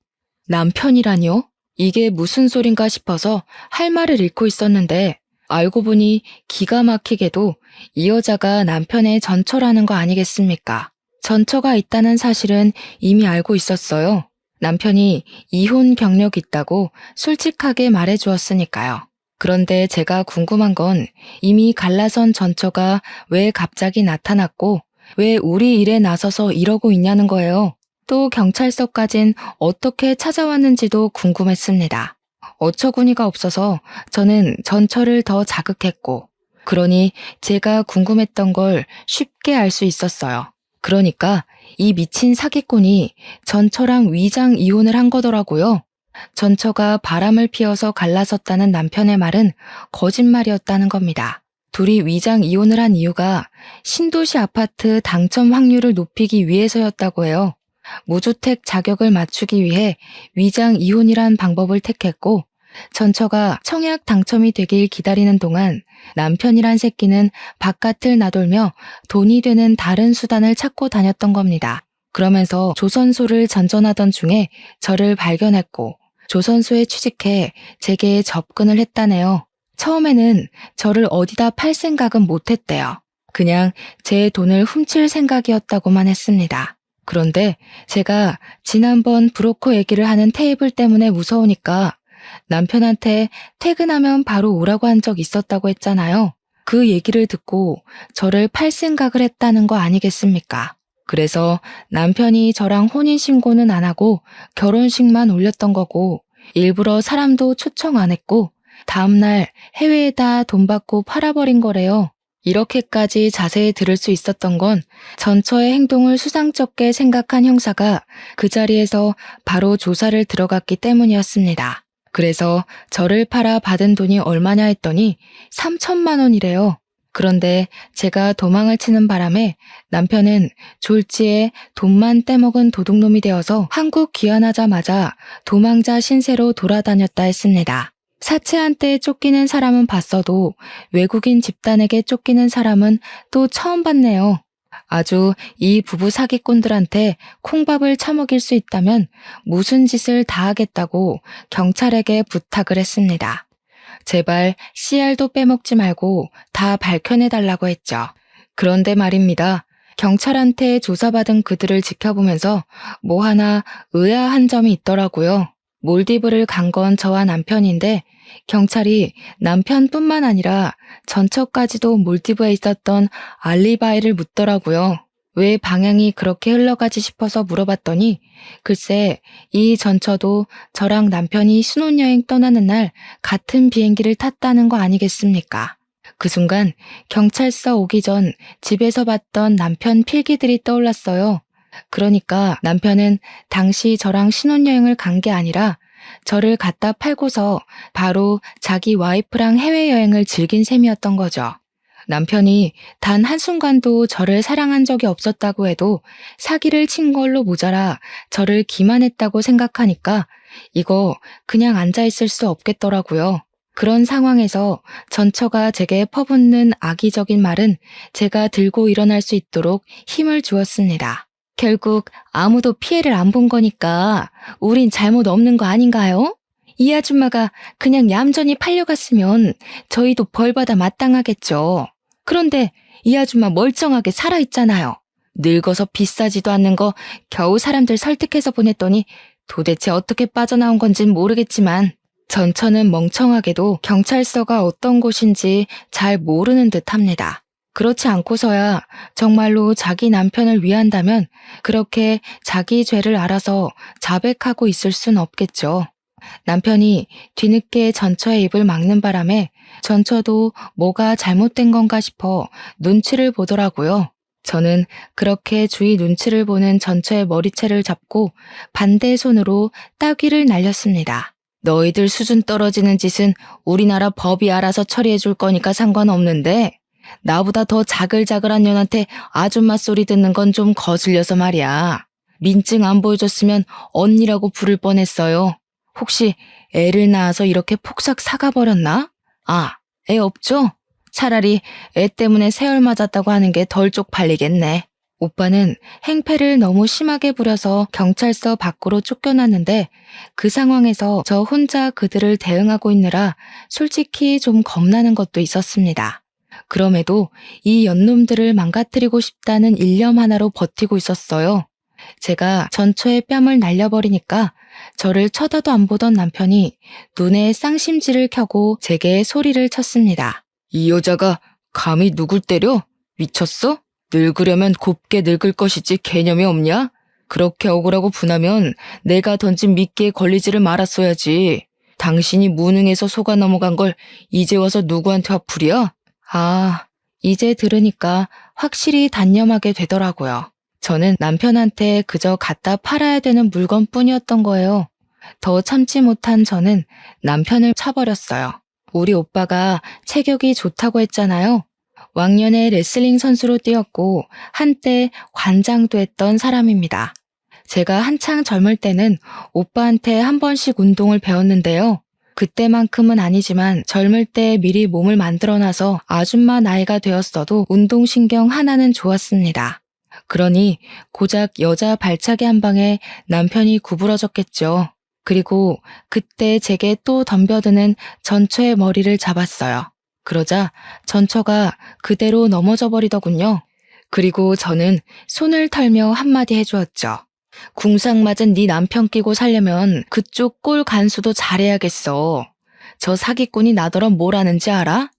남편이라뇨? 이게 무슨 소린가 싶어서 할 말을 잃고 있었는데 알고 보니 기가 막히게도 이 여자가 남편의 전처라는 거 아니겠습니까? 전처가 있다는 사실은 이미 알고 있었어요. 남편이 이혼 경력이 있다고 솔직하게 말해주었으니까요. 그런데 제가 궁금한 건 이미 갈라선 전처가 왜 갑자기 나타났고 왜 우리 일에 나서서 이러고 있냐는 거예요. 또 경찰서까진 어떻게 찾아왔는지도 궁금했습니다. 어처구니가 없어서 저는 전처를 더 자극했고 그러니 제가 궁금했던 걸 쉽게 알 수 있었어요. 그러니까 이 미친 사기꾼이 전처랑 위장 이혼을 한 거더라고요. 전처가 바람을 피워서 갈라섰다는 남편의 말은 거짓말이었다는 겁니다. 둘이 위장 이혼을 한 이유가 신도시 아파트 당첨 확률을 높이기 위해서였다고 해요. 무주택 자격을 맞추기 위해 위장 이혼이란 방법을 택했고 전처가 청약 당첨이 되길 기다리는 동안 남편이란 새끼는 바깥을 나돌며 돈이 되는 다른 수단을 찾고 다녔던 겁니다. 그러면서 조선소를 전전하던 중에 저를 발견했고 조선소에 취직해 제게 접근을 했다네요. 처음에는 저를 어디다 팔 생각은 못했대요. 그냥 제 돈을 훔칠 생각이었다고만 했습니다. 그런데 제가 지난번 브로커 얘기를 하는 테이블 때문에 무서우니까 남편한테 퇴근하면 바로 오라고 한 적 있었다고 했잖아요. 그 얘기를 듣고 저를 팔 생각을 했다는 거 아니겠습니까? 그래서 남편이 저랑 혼인신고는 안 하고 결혼식만 올렸던 거고 일부러 사람도 초청 안 했고 다음날 해외에다 돈 받고 팔아버린 거래요. 이렇게까지 자세히 들을 수 있었던 건 전처의 행동을 수상쩍게 생각한 형사가 그 자리에서 바로 조사를 들어갔기 때문이었습니다. 그래서 저를 팔아 받은 돈이 얼마냐 했더니 3천만 원이래요. 그런데 제가 도망을 치는 바람에 남편은 졸지에 돈만 떼먹은 도둑놈이 되어서 한국 귀환하자마자 도망자 신세로 돌아다녔다 했습니다. 사채한테 쫓기는 사람은 봤어도 외국인 집단에게 쫓기는 사람은 또 처음 봤네요. 아주 이 부부 사기꾼들한테 콩밥을 처먹일 수 있다면 무슨 짓을 다 하겠다고 경찰에게 부탁을 했습니다. 제발 씨알도 빼먹지 말고 다 밝혀내달라고 했죠. 그런데 말입니다. 경찰한테 조사받은 그들을 지켜보면서 뭐 하나 의아한 점이 있더라고요. 몰디브를 간 건 저와 남편인데 경찰이 남편뿐만 아니라 전처까지도 몰디브에 있었던 알리바이를 묻더라고요. 왜 방향이 그렇게 흘러가지 싶어서 물어봤더니 글쎄 이 전처도 저랑 남편이 신혼여행 떠나는 날 같은 비행기를 탔다는 거 아니겠습니까? 그 순간 경찰서 오기 전 집에서 봤던 남편 필기들이 떠올랐어요. 그러니까 남편은 당시 저랑 신혼여행을 간 게 아니라 저를 갖다 팔고서 바로 자기 와이프랑 해외여행을 즐긴 셈이었던 거죠. 남편이 단 한순간도 저를 사랑한 적이 없었다고 해도 사기를 친 걸로 모자라 저를 기만했다고 생각하니까 이거 그냥 앉아있을 수 없겠더라고요. 그런 상황에서 전처가 제게 퍼붓는 악의적인 말은 제가 들고 일어날 수 있도록 힘을 주었습니다. 결국 아무도 피해를 안 본 거니까 우린 잘못 없는 거 아닌가요? 이 아줌마가 그냥 얌전히 팔려갔으면 저희도 벌받아 마땅하겠죠. 그런데 이 아줌마 멀쩡하게 살아있잖아요. 늙어서 비싸지도 않는 거 겨우 사람들 설득해서 보냈더니 도대체 어떻게 빠져나온 건진 모르겠지만 전처는 멍청하게도 경찰서가 어떤 곳인지 잘 모르는 듯합니다. 그렇지 않고서야 정말로 자기 남편을 위한다면 그렇게 자기 죄를 알아서 자백하고 있을 순 없겠죠. 남편이 뒤늦게 전처의 입을 막는 바람에 전처도 뭐가 잘못된 건가 싶어 눈치를 보더라고요. 저는 그렇게 주위 눈치를 보는 전처의 머리채를 잡고 반대 손으로 따귀를 날렸습니다. 너희들 수준 떨어지는 짓은 우리나라 법이 알아서 처리해 줄 거니까 상관없는데 나보다 더 자글자글한 년한테 아줌마 소리 듣는 건 좀 거슬려서 말이야. 민증 안 보여줬으면 언니라고 부를 뻔했어요. 혹시 애를 낳아서 이렇게 폭삭 사가버렸나? 아, 애 없죠? 차라리 애 때문에 세월 맞았다고 하는 게 덜 쪽팔리겠네. 오빠는 행패를 너무 심하게 부려서 경찰서 밖으로 쫓겨났는데 그 상황에서 저 혼자 그들을 대응하고 있느라 솔직히 좀 겁나는 것도 있었습니다. 그럼에도 이 연놈들을 망가뜨리고 싶다는 일념 하나로 버티고 있었어요. 제가 전처의 뺨을 날려버리니까 저를 쳐다도 안 보던 남편이 눈에 쌍심지를 켜고 제게 소리를 쳤습니다. 이 여자가 감히 누굴 때려? 미쳤어? 늙으려면 곱게 늙을 것이지 개념이 없냐? 그렇게 억울하고 분하면 내가 던진 미끼에 걸리지를 말았어야지. 당신이 무능해서 속아 넘어간 걸 이제 와서 누구한테 화풀이야? 아, 이제 들으니까 확실히 단념하게 되더라고요. 저는 남편한테 그저 갖다 팔아야 되는 물건뿐이었던 거예요. 더 참지 못한 저는 남편을 차버렸어요. 우리 오빠가 체격이 좋다고 했잖아요. 왕년에 레슬링 선수로 뛰었고 한때 관장도 했던 사람입니다. 제가 한창 젊을 때는 오빠한테 한 번씩 운동을 배웠는데요. 그때만큼은 아니지만 젊을 때 미리 몸을 만들어놔서 아줌마 나이가 되었어도 운동신경 하나는 좋았습니다. 그러니 고작 여자 발차기 한 방에 남편이 구부러졌겠죠. 그리고 그때 제게 또 덤벼드는 전처의 머리를 잡았어요. 그러자 전처가 그대로 넘어져 버리더군요. 그리고 저는 손을 털며 한마디 해주었죠. 궁상 맞은 네 남편 끼고 살려면 그쪽 꼴 간수도 잘해야겠어. 저 사기꾼이 나더러 뭘 아는지 알아?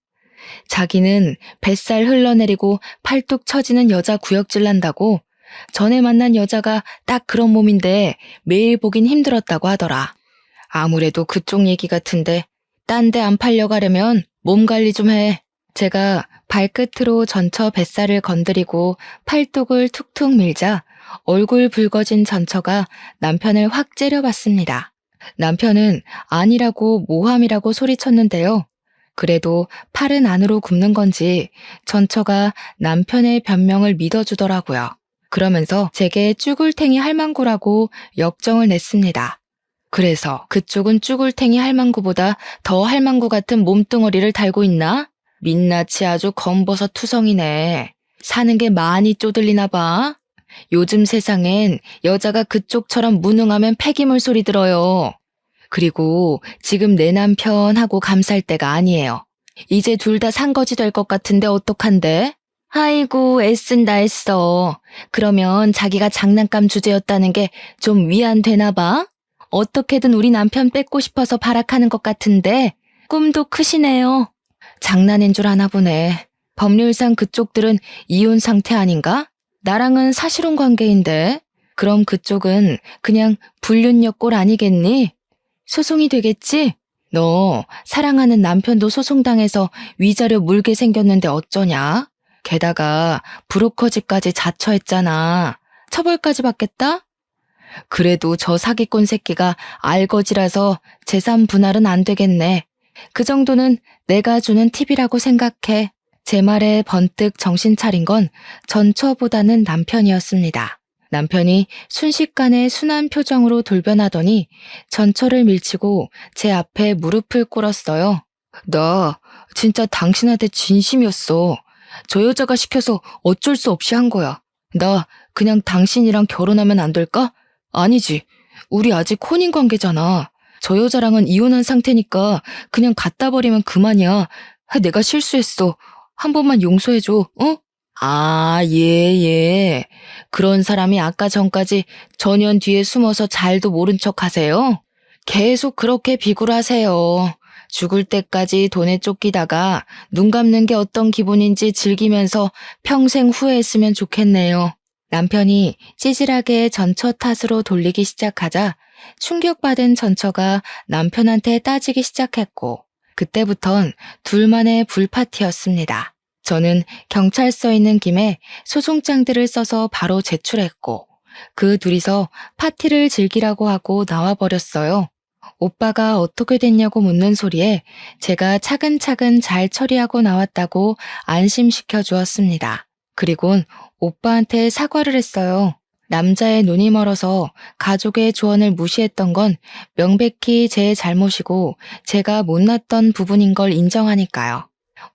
자기는 뱃살 흘러내리고 팔뚝 처지는 여자 구역질 난다고 전에 만난 여자가 딱 그런 몸인데 매일 보긴 힘들었다고 하더라. 아무래도 그쪽 얘기 같은데 딴 데 안 팔려가려면 몸 관리 좀 해. 제가 발끝으로 전처 뱃살을 건드리고 팔뚝을 툭툭 밀자 얼굴 붉어진 전처가 남편을 확 째려봤습니다. 남편은 아니라고 모함이라고 소리쳤는데요. 그래도 팔은 안으로 굽는 건지 전처가 남편의 변명을 믿어주더라고요. 그러면서 제게 쭈글탱이 할망구라고 역정을 냈습니다. 그래서 그쪽은 쭈글탱이 할망구보다 더 할망구 같은 몸뚱어리를 달고 있나? 민낯이 아주 검버섯 투성이네. 사는 게 많이 쪼들리나 봐. 요즘 세상엔 여자가 그쪽처럼 무능하면 폐기물 소리 들어요. 그리고 지금 내 남편하고 감쌀 때가 아니에요. 이제 둘 다 산거지 될 것 같은데 어떡한데? 아이고 애쓴다 애써. 그러면 자기가 장난감 주제였다는 게 좀 위안되나 봐? 어떻게든 우리 남편 뺏고 싶어서 발악하는 것 같은데 꿈도 크시네요. 장난인 줄 아나 보네. 법률상 그쪽들은 이혼 상태 아닌가? 나랑은 사실혼 관계인데 그럼 그쪽은 그냥 불륜녀 꼴 아니겠니? 소송이 되겠지? 너 사랑하는 남편도 소송당해서 위자료 물게 생겼는데 어쩌냐? 게다가 브로커집까지 자처했잖아. 처벌까지 받겠다? 그래도 저 사기꾼 새끼가 알거지라서 재산 분할은 안 되겠네. 그 정도는 내가 주는 팁이라고 생각해. 제 말에 번뜩 정신 차린 건 전처보다는 남편이었습니다. 남편이 순식간에 순한 표정으로 돌변하더니 전처를 밀치고 제 앞에 무릎을 꿇었어요. 나 진짜 당신한테 진심이었어. 저 여자가 시켜서 어쩔 수 없이 한 거야. 나 그냥 당신이랑 결혼하면 안 될까? 아니지. 우리 아직 혼인 관계잖아. 저 여자랑은 이혼한 상태니까 그냥 갖다 버리면 그만이야. 내가 실수했어. 한 번만 용서해줘, 어? 아, 예. 그런 사람이 아까 전까지 전현 뒤에 숨어서 잘도 모른 척 하세요? 계속 그렇게 비굴하세요. 죽을 때까지 돈에 쫓기다가 눈 감는 게 어떤 기분인지 즐기면서 평생 후회했으면 좋겠네요. 남편이 찌질하게 전처 탓으로 돌리기 시작하자 충격받은 전처가 남편한테 따지기 시작했고 그때부턴 둘만의 불파티였습니다. 저는 경찰서에 있는 김에 소송장들을 써서 바로 제출했고 그 둘이서 파티를 즐기라고 하고 나와버렸어요. 오빠가 어떻게 됐냐고 묻는 소리에 제가 차근차근 잘 처리하고 나왔다고 안심시켜 주었습니다. 그리곤 오빠한테 사과를 했어요. 남자의 눈이 멀어서 가족의 조언을 무시했던 건 명백히 제 잘못이고 제가 못났던 부분인 걸 인정하니까요.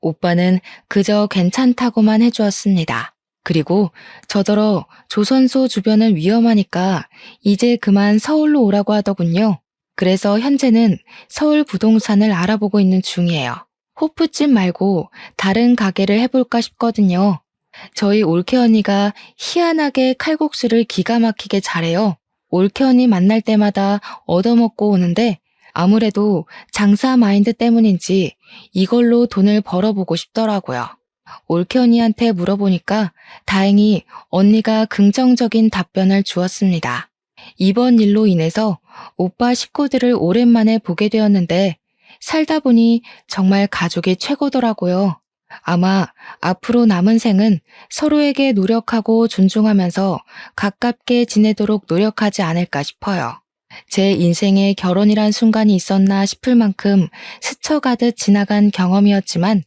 오빠는 그저 괜찮다고만 해주었습니다. 그리고 저더러 조선소 주변은 위험하니까 이제 그만 서울로 오라고 하더군요. 그래서 현재는 서울 부동산을 알아보고 있는 중이에요. 호프집 말고 다른 가게를 해볼까 싶거든요. 저희 올케 언니가 희한하게 칼국수를 기가 막히게 잘해요. 올케 언니 만날 때마다 얻어먹고 오는데 아무래도 장사 마인드 때문인지 이걸로 돈을 벌어보고 싶더라고요. 올케 언니한테 물어보니까 다행히 언니가 긍정적인 답변을 주었습니다. 이번 일로 인해서 오빠 식구들을 오랜만에 보게 되었는데 살다 보니 정말 가족이 최고더라고요. 아마 앞으로 남은 생은 서로에게 노력하고 존중하면서 가깝게 지내도록 노력하지 않을까 싶어요. 제 인생에 결혼이란 순간이 있었나 싶을 만큼 스쳐가듯 지나간 경험이었지만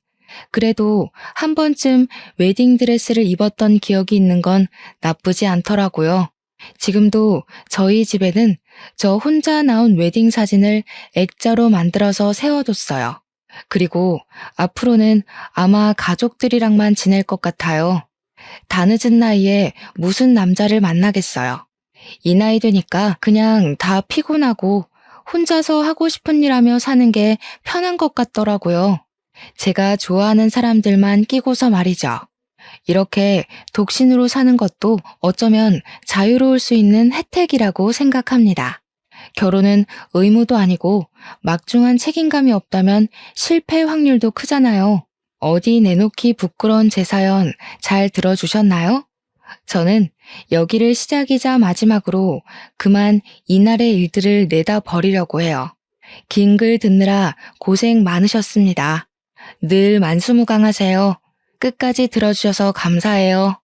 그래도 한 번쯤 웨딩드레스를 입었던 기억이 있는 건 나쁘지 않더라고요. 지금도 저희 집에는 저 혼자 나온 웨딩 사진을 액자로 만들어서 세워뒀어요. 그리고 앞으로는 아마 가족들이랑만 지낼 것 같아요. 다 늦은 나이에 무슨 남자를 만나겠어요. 이 나이 되니까 그냥 다 피곤하고 혼자서 하고 싶은 일 하며 사는 게 편한 것 같더라고요. 제가 좋아하는 사람들만 끼고서 말이죠. 이렇게 독신으로 사는 것도 어쩌면 자유로울 수 있는 혜택이라고 생각합니다. 결혼은 의무도 아니고 막중한 책임감이 없다면 실패 확률도 크잖아요. 어디 내놓기 부끄러운 제 사연 잘 들어주셨나요? 저는 여기를 시작이자 마지막으로 그만 이날의 일들을 내다 버리려고 해요. 긴 글 듣느라 고생 많으셨습니다. 늘 만수무강하세요. 끝까지 들어주셔서 감사해요.